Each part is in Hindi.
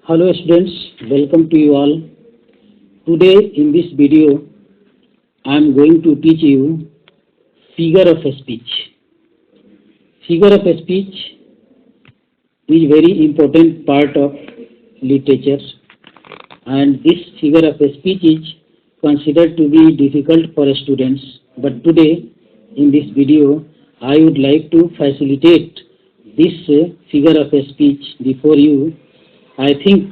Hello students, welcome to you all. Today in this video, I am going to teach you figure of speech. Figure of speech is very important part of literature, and this figure of speech is considered to be difficult for students. But today in this video, I would like to facilitate this figure of speech before you. I think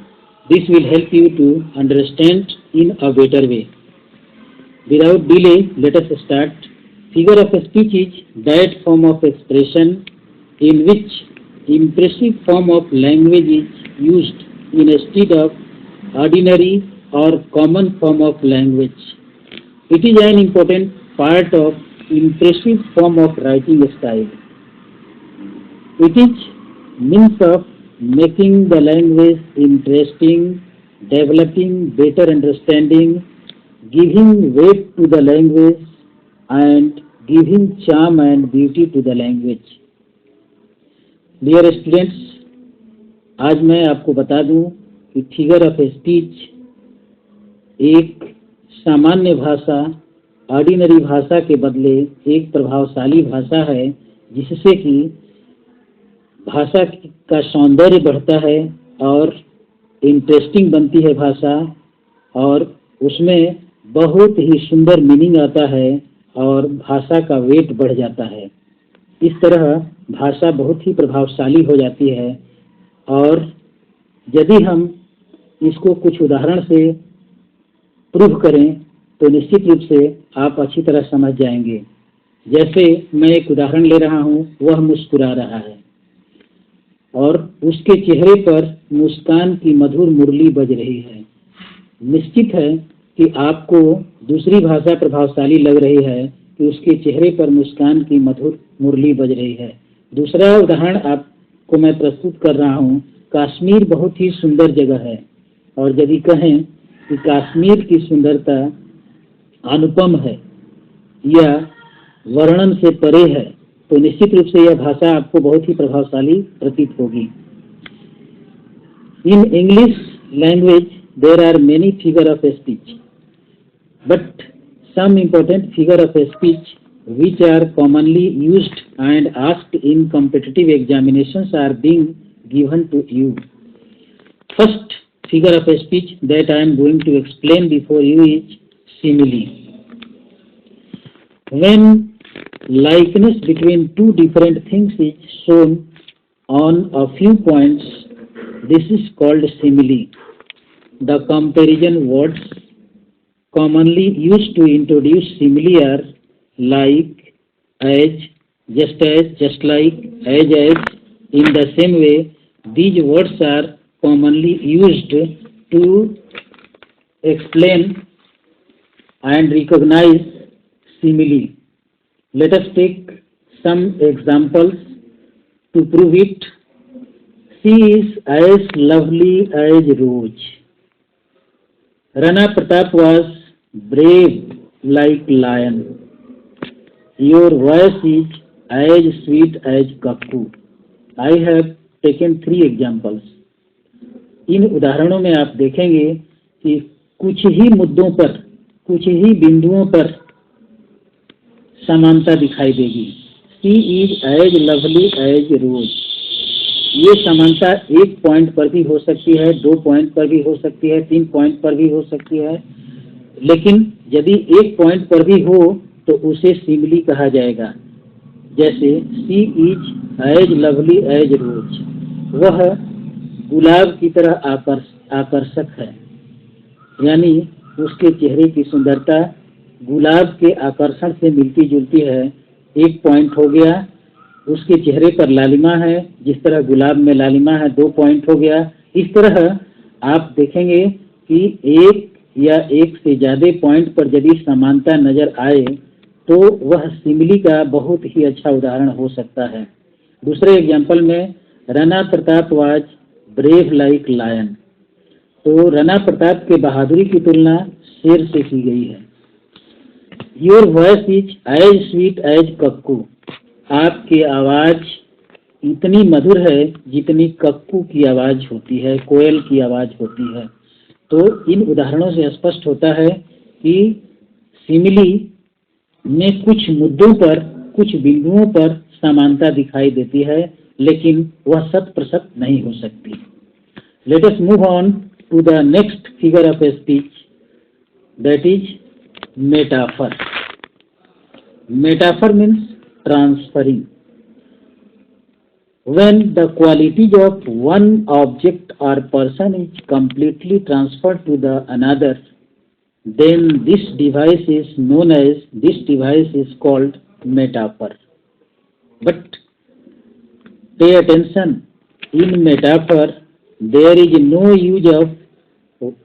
this will help you to understand in a better way. Without delay, let us start. Figure of speech is that form of expression in which impressive form of language is used instead of ordinary or common form of language. It is an important part of impressive form of writing style. It is means of making the language interesting, developing better understanding, giving weight to the language, and giving charm and beauty to the language. Dear students, आज मैं आपको बता दूं कि फिगर ऑफ स्पीच एक सामान्य भाषा, ऑर्डिनरी भाषा के बदले एक प्रभावशाली भाषा है, जिससे कि भाषा का सौंदर्य बढ़ता है और इंटरेस्टिंग बनती है भाषा, और उसमें बहुत ही सुंदर मीनिंग आता है और भाषा का वेट बढ़ जाता है। इस तरह भाषा बहुत ही प्रभावशाली हो जाती है, और यदि हम इसको कुछ उदाहरण से प्रूव करें तो निश्चित रूप से आप अच्छी तरह समझ जाएंगे। जैसे मैं एक उदाहरण ले रहा हूँ, वह मुस्कुरा रहा है और उसके चेहरे पर मुस्कान की मधुर मुरली बज रही है। निश्चित है कि आपको दूसरी भाषा प्रभावशाली लग रही है कि उसके चेहरे पर मुस्कान की मधुर मुरली बज रही है। दूसरा उदाहरण आपको मैं प्रस्तुत कर रहा हूँ। कश्मीर बहुत ही सुंदर जगह है, और यदि कहें कि कश्मीर की सुंदरता अनुपम है या वर्णन से परे है, तो निश्चित रूप से यह भाषा आपको बहुत ही प्रभावशाली प्रतीत होगी। In English language there are many figure of speech, but some important figure of speech which are commonly used and asked in competitive examinations are being given to you. First figure of speech that I am going to explain before you is simile. When likeness between two different things is shown on a few points, this is called simile. The comparison words commonly used to introduce simile are like, as, just like, as. In the same way, these words are commonly used to explain and recognize simile. Let us take some examples to prove it. She is as lovely as Rose. Rana Pratap was brave like lion. Your voice is as sweet as cuckoo. I have taken 3 examples. इन उदाहरणों में आप देखेंगे कि कुछ ही मुद्दों पर, कुछ ही बिंदुओं पर समानता दिखाई देगी। She is as lovely as Rose. ये समानता 1 पॉइंट पर भी हो सकती है, 2 पॉइंट पर भी हो सकती है, 3 पॉइंट पर भी हो सकती है, लेकिन यदि 1 पॉइंट पर भी हो तो उसे सिमिली कहा जाएगा। जैसे she is as lovely as rose, वह गुलाब की तरह आकर्षक है, यानी उसके चेहरे की सुंदरता गुलाब के आकर्षण से मिलती जुलती है। 1 पॉइंट हो गया। उसके चेहरे पर लालिमा है, जिस तरह गुलाब में लालिमा है, 2 पॉइंट हो गया। इस तरह आप देखेंगे कि 1 या 1 से ज़्यादा पॉइंट पर यदि समानता नजर आए तो वह सिमिली का बहुत ही अच्छा उदाहरण हो सकता है। दूसरे एग्जाम्पल में Rana Pratap was brave like lion, तो राणा प्रताप के बहादुरी की तुलना शेर से की गई है। Your voice is as sweet as cuckoo, आपकी आवाज़ इतनी मधुर है जितनी कक्कू की आवाज होती है, कोयल की आवाज होती है। तो इन उदाहरणों से स्पष्ट होता है कि सिमिली में कुछ मुद्दों पर, कुछ बिंदुओं पर समानता दिखाई देती है, लेकिन वह 100% नहीं हो सकती। Let us move on to the next figure of speech, that is metaphor. Metaphor means transferring. When the qualities of one object or person is completely transferred to the another, then this device is called metaphor. But pay attention, in metaphor there is no use of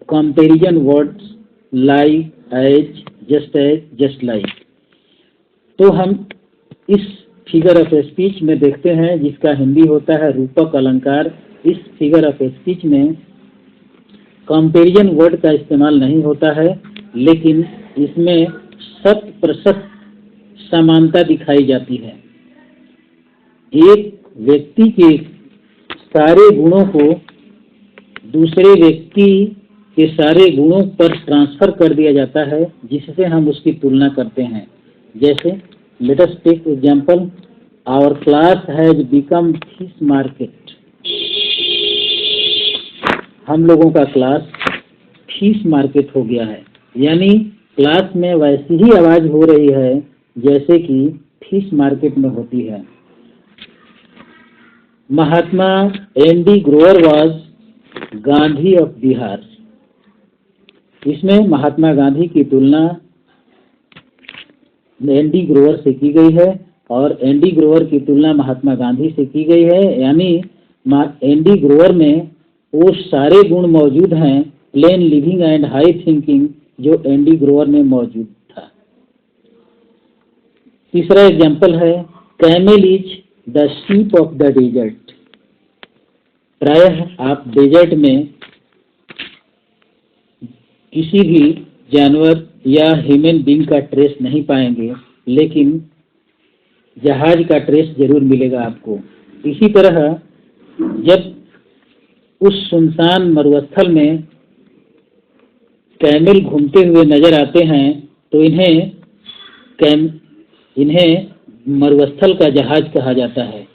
comparison words like, as, just like. तो हम इस फिगर ऑफ स्पीच में देखते हैं, जिसका हिंदी होता है रूपक अलंकार। इस फिगर ऑफ स्पीच में कंपैरिजन वर्ड का इस्तेमाल नहीं होता है, लेकिन इसमें 100% समानता दिखाई जाती है। एक व्यक्ति के सारे गुणों को दूसरे व्यक्ति के सारे गुणों पर ट्रांसफर कर दिया जाता है, जिससे हम उसकी तुलना करते हैं। जैसे let us take example, our class has become fish market. हम लोगों का क्लास फिश मार्केट हो गया है, यानी क्लास में वैसी ही आवाज हो रही है जैसे कि फिश मार्केट में होती है। Mahatma N D. Grover was Gandhi of Bihar. इसमें महात्मा गांधी की तुलना एन.डी. ग्रोवर से की गई है और एन.डी. ग्रोवर की तुलना महात्मा गांधी से की गई है, यानी एन.डी. ग्रोवर में वो सारे गुण मौजूद हैं, plain living and high thinking, जो एन.डी. ग्रोवर में मौजूद था। तीसरा एग्जाम्पल है, camel is the sheep of the desert. प्रायः आप डेजर्ट में किसी भी जानवर या ह्यूमन बीइंग का ट्रेस नहीं पाएंगे, लेकिन जहाज का ट्रेस जरूर मिलेगा आपको। इसी तरह जब उस सुनसान मरुस्थल में कैमल घूमते हुए नजर आते हैं तो इन्हें मरुस्थल का जहाज कहा जाता है।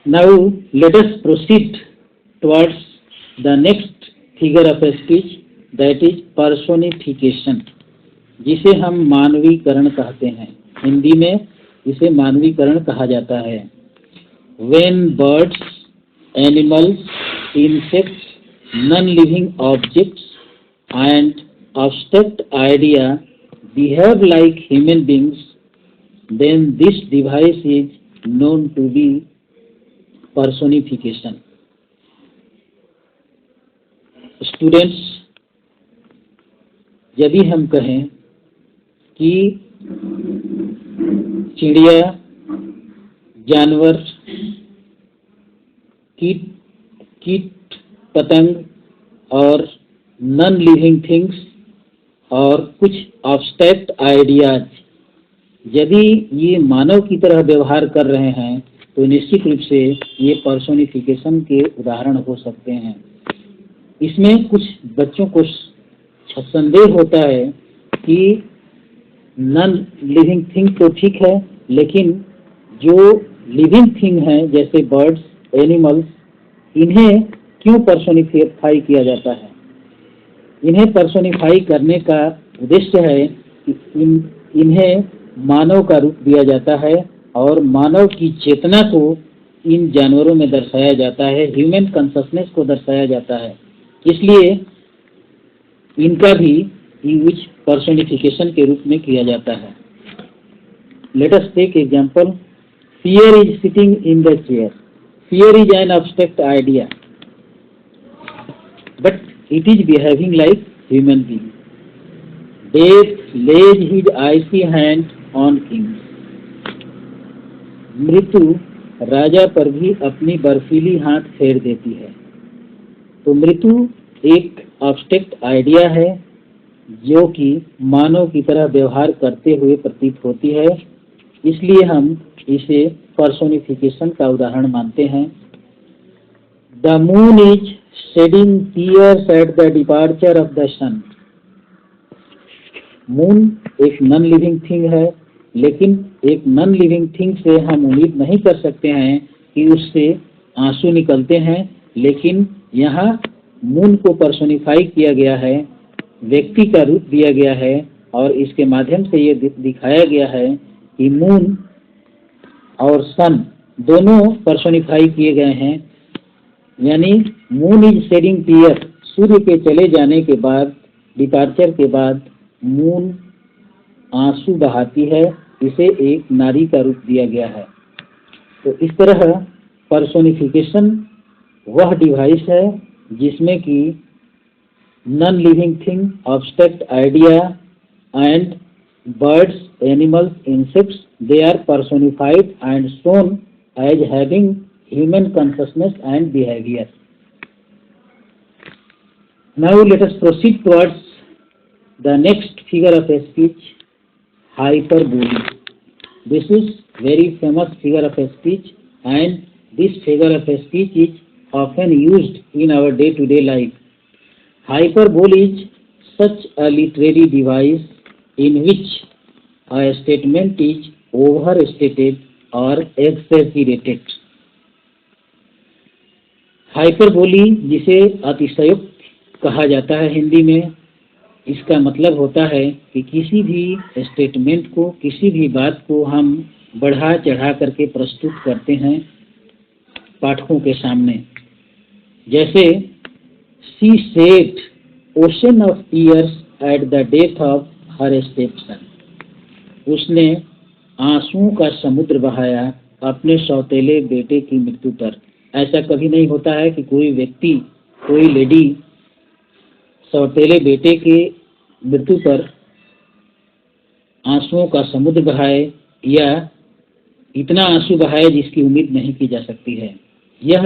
Now let us proceed towards the next figure of speech, that is personification, जिसे हम मानवीकरण कहते हैं। हिंदी में इसे मानवीकरण कहा जाता है। When birds, animals, insects, non-living objects and abstract idea behave like human beings, then this device is known to be personification. Students, यदि हम कहें कि चिड़िया, जानवर, कीट पतंग और नॉन लिविंग थिंग्स और कुछ एब्स्ट्रैक्ट आइडियाज, यदि ये मानव की तरह व्यवहार कर रहे हैं तो निश्चित रूप से ये पर्सोनिफिकेशन के उदाहरण हो सकते हैं। इसमें कुछ बच्चों को संदेह होता है कि नॉन लिविंग थिंग तो ठीक है, लेकिन जो लिविंग थिंग है जैसे बर्ड्स, एनिमल्स, इन्हें क्यों पर्सोनिफाई किया जाता है? इन्हें पर्सोनिफाई करने का उद्देश्य है कि इन्हें मानव का रूप दिया जाता है और मानव की चेतना को इन जानवरों में दर्शाया जाता है, ह्यूमन कॉन्शसनेस को दर्शाया जाता है। इसलिए इनका भी यूज पर्सोनिफिकेशन के रूप में किया जाता है। Let us take example, fear is sitting in the chair. Fear is an abstract idea, but it is behaving like human being. Death lays his icy hand on kings. मृत्यु राजा पर भी अपनी बर्फीली हाथ फेर देती है। तो मृत्यु एक एब्स्ट्रैक्ट आइडिया है जो कि मानव की तरह व्यवहार करते हुए प्रतीत होती है। इसलिए हम इसे पर्सोनिफिकेशन का उदाहरण मानते हैं। The moon is shedding tears at the departure of the sun. Moon एक नॉन लिविंग थिंग है, लेकिन एक नॉन लिविंग थिंग से हम उम्मीद नहीं कर सकते हैं कि उससे आंसू निकलते हैं, लेकिन यहाँ मून को पर्सोनिफाई किया गया है, व्यक्ति का रूप दिया गया है, और इसके माध्यम से ये दिखाया गया है कि मून और सन दोनों पर्सोनिफाई किए गए हैं। यानी मून इज शेडिंग टीयर, सूर्य के चले जाने के बाद, डिपार्चर के बाद मून आंसू बहाती है, इसे एक नारी का रूप दिया गया है। तो इस तरह पर्सोनिफिकेशन वह डिवाइस है जिसमें कि non living thing, abstract idea and birds, animals, insects, they are personified and shown as having human consciousness and behavior. Now let us proceed towards the next figure of speech, hyperbole. This is very famous figure of speech, and this figure of speech is often used in our day-to-day life. Hyperbole is such a literary device in which a statement is overstated or exaggerated. Hyperbole, जिसे अतिशयोक्ति कहा जाता है हिंदी में, इसका मतलब होता है कि किसी भी स्टेटमेंट को, किसी भी बात को हम बढ़ा चढ़ा करके प्रस्तुत करते हैं पाठकों के सामने। जैसे she shed ocean of tears at the death of her stepson. उसने आंसुओं का समुद्र बहाया अपने सौतेले बेटे की मृत्यु पर। ऐसा कभी नहीं होता है कि कोई व्यक्ति, कोई लेडी सौतेले बेटे के मृत्यु पर आंसुओं का समुद्र बहाए या इतना आंसू बहाए जिसकी उम्मीद नहीं की जा सकती है। यह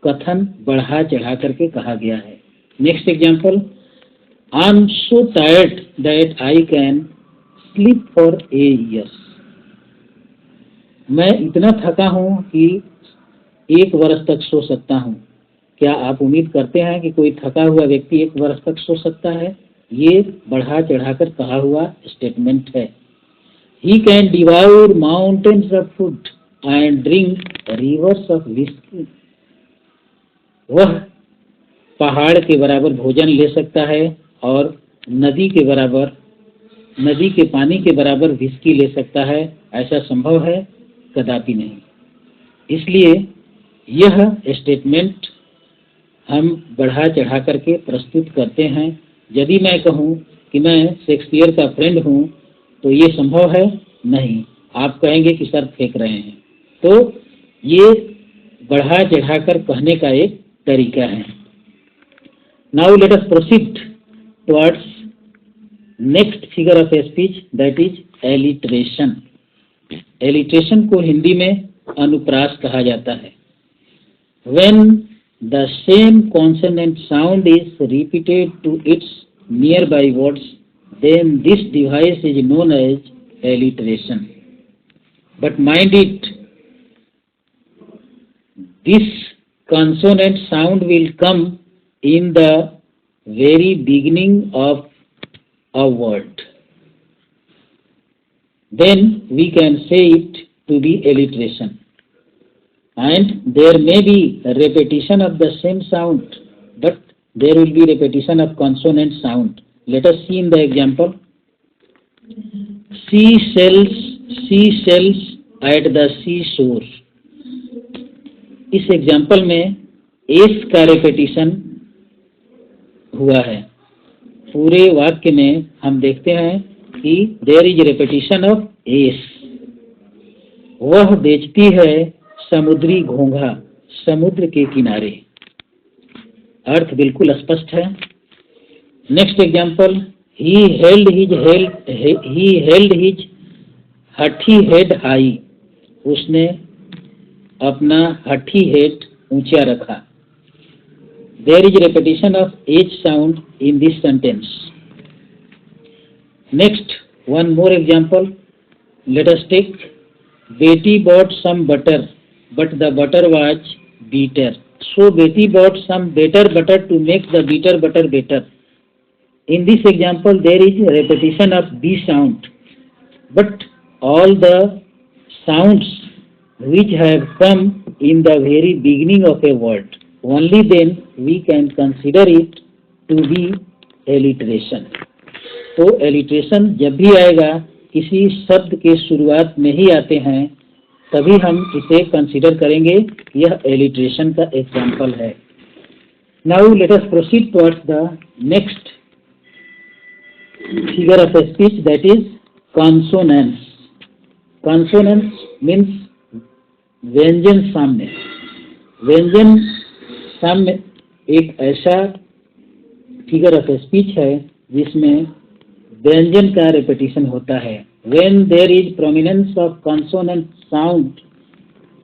कथन बढ़ा चढ़ा करके कहा गया है। Next example, I am so tired that I can sleep for a years. मैं इतना थका हूँ कि 1 वर्ष तक सो सकता हूँ। क्या आप उम्मीद करते हैं कि कोई थका हुआ व्यक्ति 1 वर्ष तक सो सकता है? ये बढ़ा चढ़ाकर कहा हुआ स्टेटमेंट है। He can devour mountains of food and drink rivers of whiskey. वह पहाड़ के बराबर भोजन ले सकता है और नदी के पानी के बराबर विस्की ले सकता है। ऐसा संभव है? कदापि नहीं। इसलिए यह स्टेटमेंट हम बढ़ा चढ़ा करके प्रस्तुत करते हैं। यदि मैं कहूँ कि मैं शेक्सपियर का फ्रेंड हूँ, तो ये संभव है? नहीं। आप कहेंगे कि सर फेंक रहे हैं। तो ये बढ़ा चढ़ाकर कहने का एक तरीका है। Now let us proceed towards next figure of speech, that is alliteration. Alliteration को हिंदी में अनुप्रास कहा जाता है। When the same consonant sound is repeated to its nearby words, then this device is known as alliteration. But mind it, this consonant sound will come in the very beginning of a word. Then we can say it to be alliteration. And there may be a repetition of the same sound, but there will be repetition of consonant sound. Let us see in the example. Seashells at the seashore. इस एग्जाम्पल में एस का रेपिटेशन हुआ है। पूरे वाक्य में हम देखते हैं कि there is repetition of S. वह बेचती है समुद्री घोंघा समुद्र के किनारे। अर्थ बिल्कुल स्पष्ट है। Next example, he held his हठी हेड हाई। उसने अपना हठी हेड ऊंचा रखा। There is repetition of H sound in this sentence. Next, one more example. Let us take Betty bought some butter, but the butter was bitter. So Betty bought some better butter to make the bitter butter better. In this example, there is a repetition of B sound, but all the sounds which have come in the very beginning of a word, only then we can consider it to be alliteration. तो एलिट्रेशन जब भी आएगा किसी शब्द के शुरुआत में ही आते हैं तभी हम इसे कंसीडर करेंगे, यह एलिट्रेशन का एग्जाम्पल है. Now let us proceed towards the next figure of speech, that is consonance. Consonance means व्यंजन साम्य. व्यंजन साम्य एक ऐसा फिगर ऑफ स्पीच है जिसमें व्यंजन का रिपीटिशन होता है. When there is prominence of consonant sound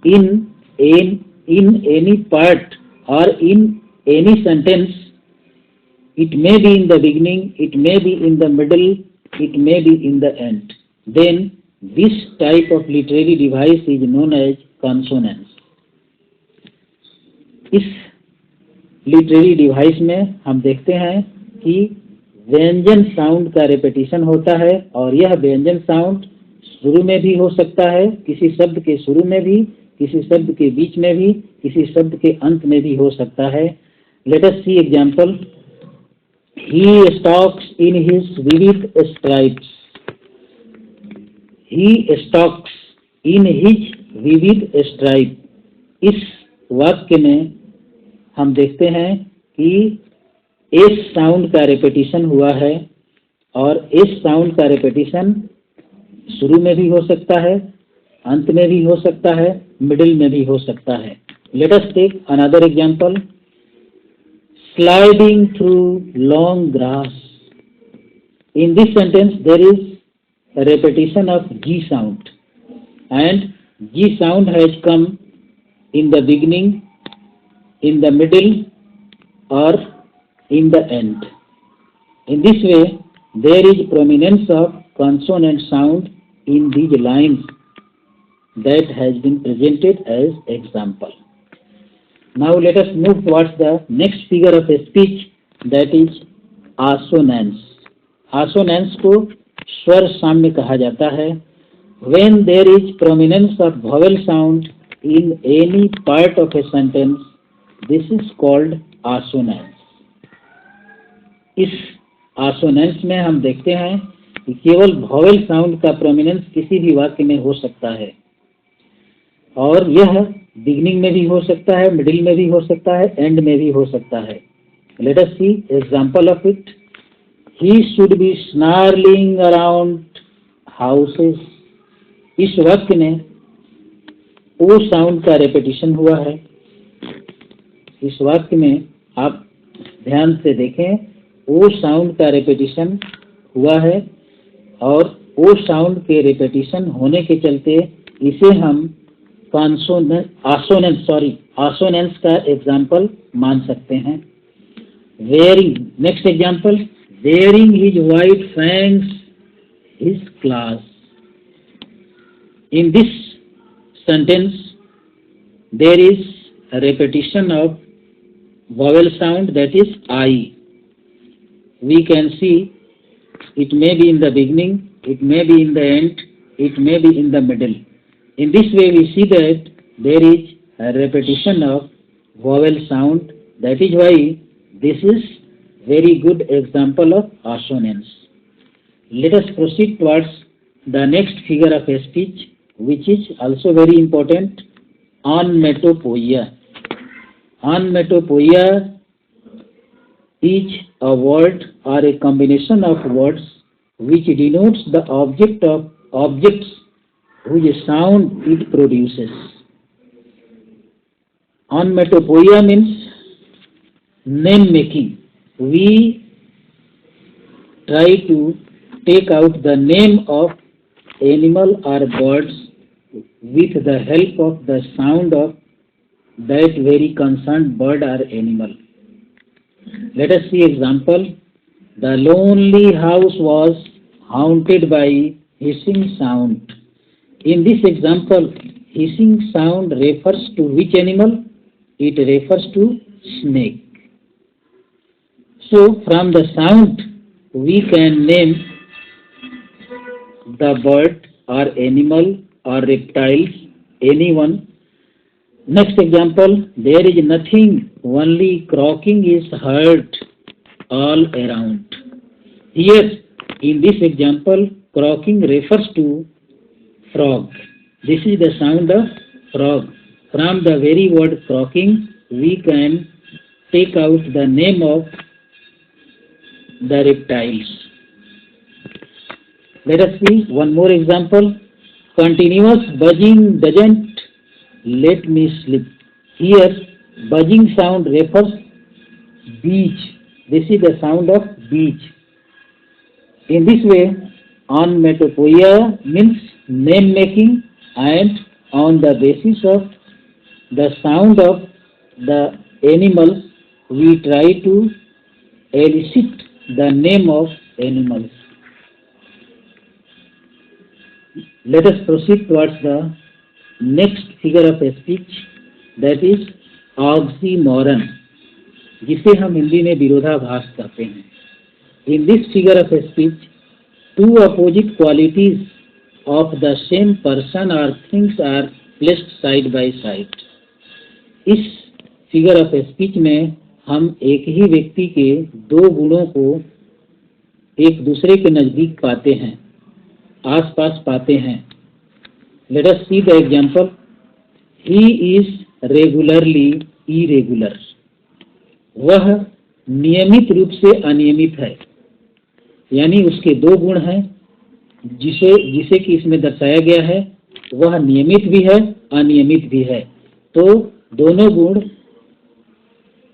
in any part or in any sentence, it may be in the beginning, it may be in the middle, it may be in the end, then this type of literary device is known as consonance. इस लिटरेरी डिवाइस में हम देखते हैं कि व्यंजन साउंड का रिपीटिशन होता है और यह व्यंजन साउंड शुरू में भी हो सकता है, किसी शब्द के शुरू में भी, किसी शब्द के बीच में भी, किसी शब्द के अंत में भी हो सकता है. Let us see example. He stalks in his vivid stripes. He stalks in his vivid stripe. इस वाक्य में हम देखते हैं कि एस साउंड का रिपीटिशन हुआ है और एस साउंड का रिपीटिशन शुरू में भी हो सकता है, अंत में भी हो सकता है, मिडिल में भी हो सकता है. Let us take another example. Sliding through long grass. In this sentence there is repetition of G sound and G sound has come in the beginning, in the middle or in the end. In this way, there is prominence of consonant sound in these lines that has been presented as example. Now let us move towards the next figure of speech, that is assonance. Assonance को स्वर साम्य कहा जाता है. When there is prominence of vowel sound in any part of a sentence, this is called assonance. इस आसोनेंस में हम देखते हैं कि केवल वॉवेल साउंड का प्रोमिनेंस किसी भी वाक्य में हो सकता है और यह बिगिनिंग में भी हो सकता है, मिडिल में भी हो सकता है, एंड में भी हो सकता है. Let us see example of it. He should be snarling around houses. इस वाक्य में ओ साउंड का रिपीटिशन हुआ है. इस वाक्य में आप ध्यान से देखें, ओ साउंड का रिपीटिशन हुआ है और ओ साउंड के रिपीटिशन होने के चलते इसे हम आसोनेंस का एग्जाम्पल मान सकते हैं. Wearing. Next example. Wearing his white fangs his claws. In this sentence there is a repetition of vowel sound, that is I. We can see it may be in the beginning, it may be in the end, it may be in the middle. In this way we see that there is a repetition of vowel sound. That is why this is very good example of assonance. Let us proceed towards the next figure of speech, which is also very important, onomatopoeia. Onomatopoeia is a word or a combination of words which denotes the objects whose sound it produces. Onomatopoeia means name making. We try to take out the name of animal or birds with the help of the sound of that very concerned bird or animal. Let us see example. The lonely house was haunted by hissing sound. In this example, hissing sound refers to which animal? It refers to snake. So from the sound we can name the bird or animal or reptiles, anyone. Next example, there is nothing, only croaking is heard all around. Here, in this example, croaking refers to frog. This is the sound of frog. From the very word croaking, we can take out the name of the reptiles. Let us see one more example. Continuous buzzing doesn't let me sleep. Here, buzzing sound refers beach. This is the sound of beach. In this way, onomatopoeia means name making, and on the basis of the sound of the animals, we try to elicit the name of animals. Let us proceed towards the next figure of speech, that is oxymoron, जिसे हम हिंदी में विरोधाभास कहते हैं. In this figure of speech, two opposite qualities of the same person or things are placed side by side. इस figure of speech में हम एक ही व्यक्ति के दो गुणों को एक दूसरे के नजदीक पाते हैं, आसपास पाते हैं. Let us see the example. He is regularly irregular. वह नियमित रूप से अनियमित है, यानी उसके दो गुण हैं जिसे कि इसमें दर्शाया गया है. वह नियमित भी है, अनियमित भी है. तो दोनों गुण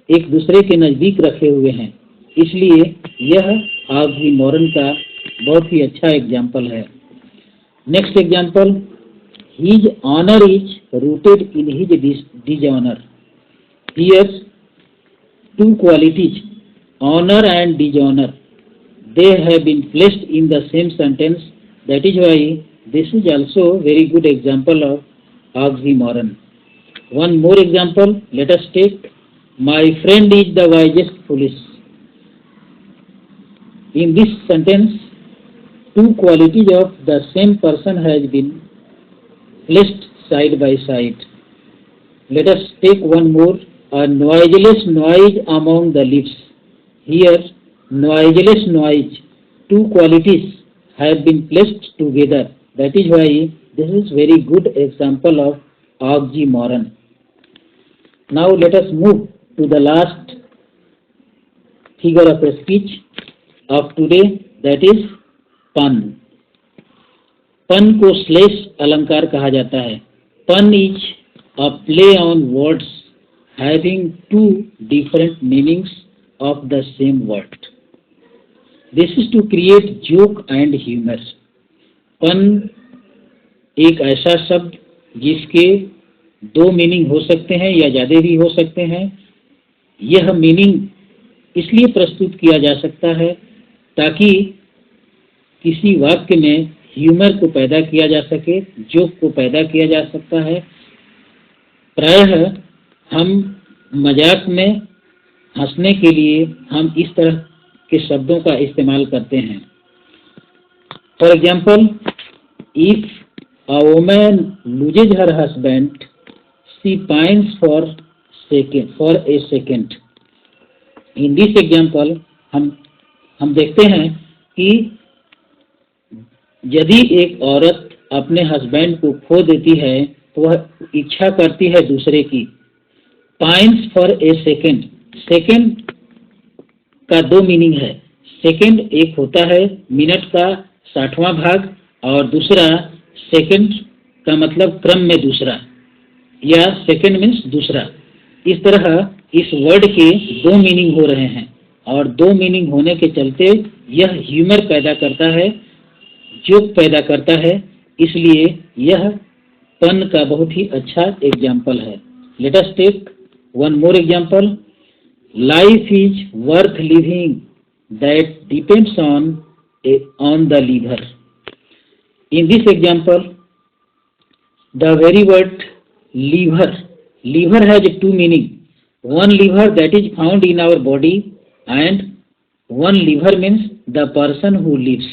एक दूसरे के नजदीक रखे हुए हैं, इसलिए यह ऑक्सीमोरन का बहुत ही अच्छा एग्जाम्पल है. Next example, his honor is rooted in his dishonor. Here, two qualities, honor and dishonor, they have been placed in the same sentence. That is why this is also very good example of oxymoron. One more example, let us take, my friend is the wisest foolish. In this sentence, two qualities of the same person has been placed side by side. Let us take one more, a noiseless noise among the leaves. Here, noiseless noise, two qualities have been placed together. That is why this is very good example of oxymoron. Now let us move to the last figure of speech of today, that is pun. पन को श्लेष अलंकार कहा जाता है. Pun is a play on words having two different meanings of the same word. This is to create joke and humour. Pun एक ऐसा शब्द जिसके दो मीनिंग हो सकते हैं या ज़्यादा भी हो सकते हैं. यह मीनिंग इसलिए प्रस्तुत किया जा सकता है ताकि किसी वाक्य में ह्यूमर को पैदा किया जा सके, जोक को पैदा किया जा सकता है. प्रायः हम मजाक में हंसने के लिए हम इस तरह के शब्दों का इस्तेमाल करते हैं. For example, if a woman loses her husband she pines for a second. In this example हम देखते हैं कि यदि एक औरत अपने हस्बैंड को खो देती है तो वह इच्छा करती है दूसरे की. Pines for a second, second का दो मीनिंग है. सेकेंड एक होता है मिनट का 60वां भाग, और दूसरा सेकेंड का मतलब क्रम में दूसरा, या सेकेंड मीन्स दूसरा. इस तरह इस वर्ड के दो मीनिंग हो रहे हैं, और दो मीनिंग होने के चलते यह ह्यूमर पैदा करता है, जोक पैदा करता है. इसलिए यह पन का बहुत ही अच्छा एग्जाम्पल है. Let us take one more example. Life is worth living that depends on the liver. In this example The very word liver has two meaning. One liver that is found in our body, and one liver means the person who lives.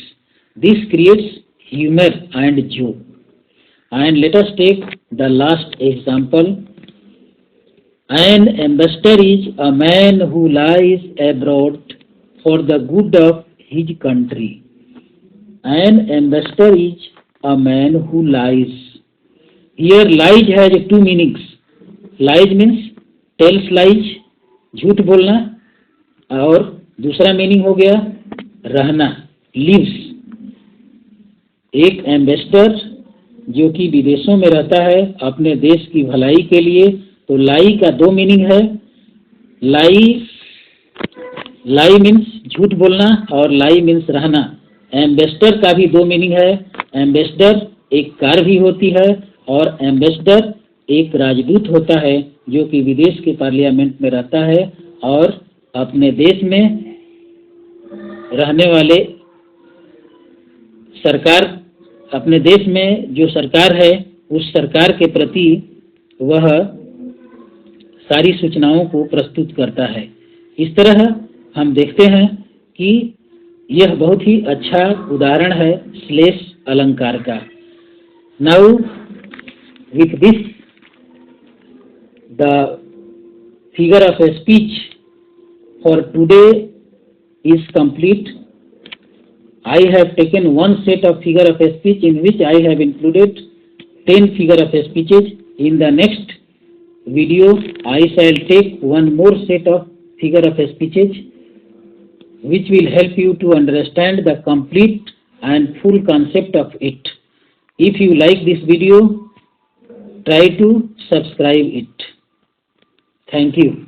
This creates humor and joke. And let us take the last example. An ambassador is a man who lies abroad for the good of his country. An ambassador is a man who lies. Here lies has two meanings. Lies means tells lies, झूठ बोलना, और दूसरा मीनिंग हो गया रहना, lives. एक एम्बेसडर जो कि विदेशों में रहता है अपने देश की भलाई के लिए, तो लाई का दो मीनिंग है. लाई मीन्स झूठ बोलना और लाई मीन्स रहना. एम्बेसडर का भी दो मीनिंग है. एम्बेसडर एक कार भी होती है और एम्बेसडर एक राजदूत होता है जो कि विदेश के पार्लियामेंट में रहता है और अपने देश में रहने वाले सरकार, अपने देश में जो सरकार है उस सरकार के प्रति वह सारी सूचनाओं को प्रस्तुत करता है. इस तरह हम देखते हैं कि यह बहुत ही अच्छा उदाहरण है श्लेष अलंकार का. Now with this the figure of a speech for today is complete. I have taken one set of figure of a speech in which I have included 10 figure of speeches. In the next video, I shall take one more set of figure of speeches which will help you to understand the complete and full concept of it. If you like this video, try to subscribe it. Thank you.